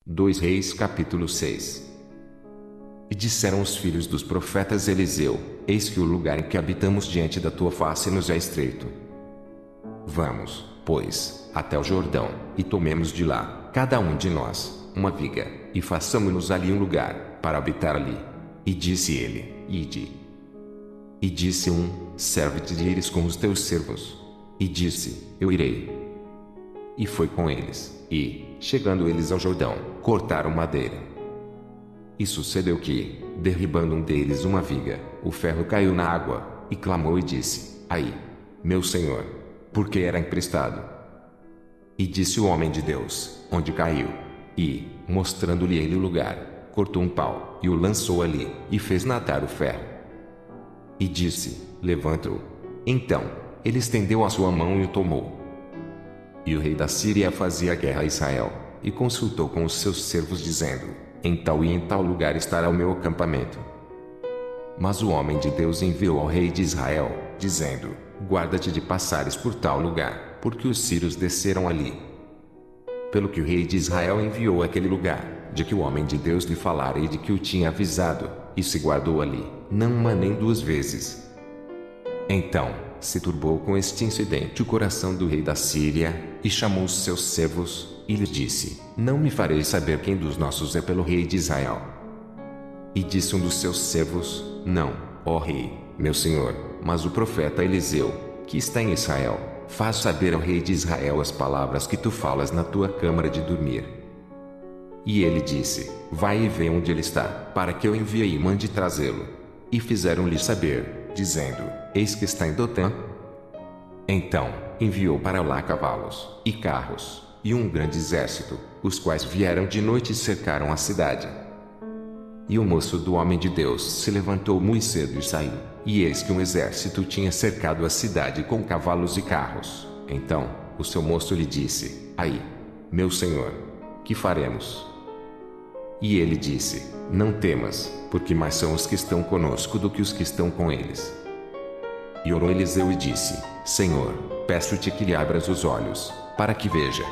2 Reis capítulo 6. E disseram os filhos dos profetas Eliseu: Eis que o lugar em que habitamos diante da tua face nos é estreito. Vamos, pois, até o Jordão, e tomemos de lá, cada um de nós, uma viga, e façamo-nos ali um lugar, para habitar ali. E disse ele: Ide. E disse um: Serve-te de ires com os teus servos. E disse: Eu irei. E foi com eles, e, chegando eles ao Jordão, cortaram madeira. E sucedeu que, derribando um deles uma viga, o ferro caiu na água, e clamou e disse: Ai, meu senhor, porque era emprestado. E disse o homem de Deus: Onde caiu? E, mostrando-lhe ele o lugar, cortou um pau, e o lançou ali, e fez nadar o ferro. E disse: Levanta-o. Então, ele estendeu a sua mão e o tomou. E o rei da Síria fazia guerra a Israel, e consultou com os seus servos dizendo: Em tal e em tal lugar estará o meu acampamento. Mas o homem de Deus enviou ao rei de Israel, dizendo: Guarda-te de passares por tal lugar, porque os sírios desceram ali. Pelo que o rei de Israel enviou àquele lugar, de que o homem de Deus lhe falara e de que o tinha avisado, e se guardou ali, não uma nem duas vezes. Então, se turbou com este incidente o coração do rei da Síria, e chamou os seus servos, e lhes disse: Não me fareis saber quem dos nossos é pelo rei de Israel. E disse um dos seus servos: Não, ó rei, meu senhor, mas o profeta Eliseu, que está em Israel, faz saber ao rei de Israel as palavras que tu falas na tua câmara de dormir. E ele disse: Vai e vê onde ele está, para que eu envie e mande trazê-lo. E fizeram-lhe saber, dizendo: Eis que está em Dotã. Então, enviou para lá cavalos, e carros, e um grande exército, os quais vieram de noite e cercaram a cidade. E o moço do homem de Deus se levantou muito cedo e saiu, e eis que um exército tinha cercado a cidade com cavalos e carros. Então, o seu moço lhe disse: Ai, meu senhor, que faremos? E ele disse: Não temas, porque mais são os que estão conosco do que os que estão com eles. E orou Eliseu e disse: Senhor, peço-te que lhe abras os olhos, para que veja.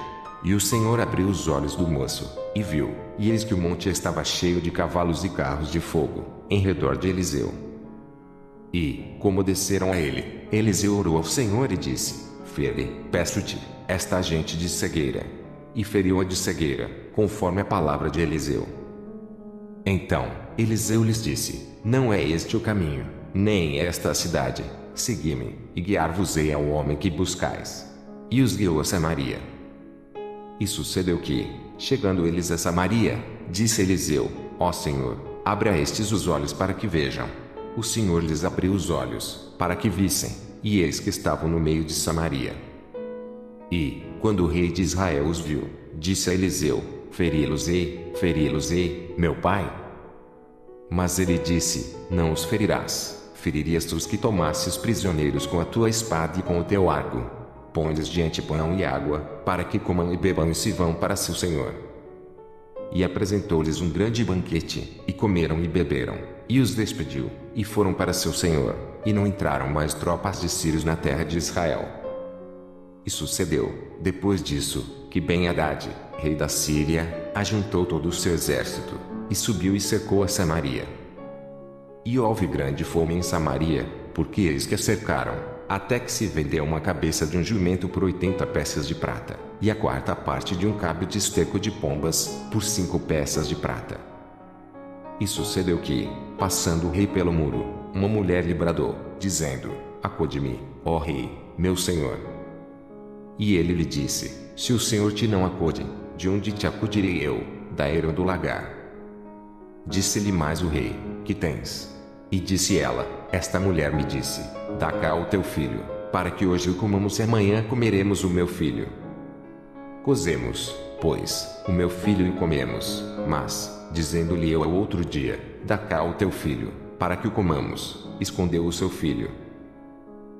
E o Senhor abriu os olhos do moço, e viu, e eis que o monte estava cheio de cavalos e carros de fogo, em redor de Eliseu. E, como desceram a ele, Eliseu orou ao Senhor e disse: Fere, peço-te, esta gente de cegueira. E feriu-a de cegueira, conforme a palavra de Eliseu. Então, Eliseu lhes disse: Não é este o caminho, nem esta a cidade. Segui-me, e guiar-vos-ei ao homem que buscais. E os guiou a Samaria. E sucedeu que, chegando eles a Samaria, disse Eliseu: Ó Senhor, abre a estes os olhos para que vejam. O Senhor lhes abriu os olhos, para que vissem, e eis que estavam no meio de Samaria. E, quando o rei de Israel os viu, disse a Eliseu: Feri-los-ei, meu pai? Mas ele disse: Não os ferirás. Feririas tu os que tomasses prisioneiros com a tua espada e com o teu arco. Põe-lhes diante pão e água, para que comam e bebam e se vão para seu senhor. E apresentou-lhes um grande banquete, e comeram e beberam, e os despediu, e foram para seu senhor, e não entraram mais tropas de sírios na terra de Israel. E sucedeu, depois disso, que Ben-Hadad, rei da Síria, ajuntou todo o seu exército, e subiu e cercou a Samaria. E houve grande fome em Samaria, porque eles que a cercaram, até que se vendeu uma cabeça de um jumento por 80 peças de prata, e a quarta parte de um cabo de esterco de pombas, por 5 peças de prata. E sucedeu que, passando o rei pelo muro, uma mulher lhe bradou, dizendo: Acode-me, ó rei, meu senhor. E ele lhe disse: Se o senhor te não acode, de onde te acudirei eu? Da era do lagar. Disse-lhe mais o rei: Que tens? E disse ela: Esta mulher me disse: Dá cá o teu filho, para que hoje o comamos e amanhã comeremos o meu filho. Cozemos, pois, o meu filho e comemos, mas, dizendo-lhe eu ao outro dia: Dá cá o teu filho, para que o comamos, escondeu o seu filho.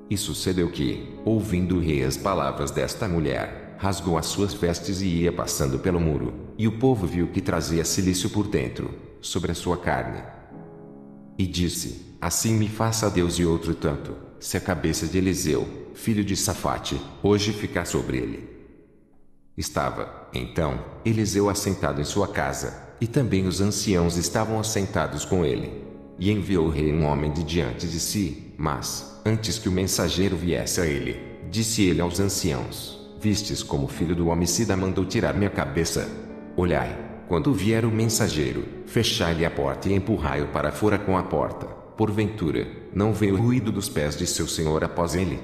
E sucedeu que, ouvindo o rei as palavras desta mulher, rasgou as suas vestes e ia passando pelo muro, e o povo viu que trazia cilício por dentro, sobre a sua carne. E disse: Assim me faça Deus e outro tanto, se a cabeça de Eliseu, filho de Safate, hoje ficar sobre ele. Estava, Então, Eliseu assentado em sua casa, e também os anciãos estavam assentados com ele. E enviou o rei um homem de diante de si, mas, antes que o mensageiro viesse a ele, disse ele aos anciãos: Vistes como o filho do homicida mandou tirar minha cabeça? Olhai, quando vier o mensageiro, fechai-lhe a porta e empurrai-o para fora com a porta. Porventura, não veio o ruído dos pés de seu senhor após ele?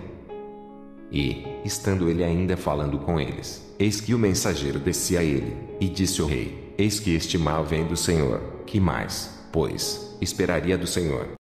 E, estando ele ainda falando com eles, eis que o mensageiro descia a ele, e disse ao rei: Eis que este mal vem do Senhor, que mais, pois, esperaria do Senhor?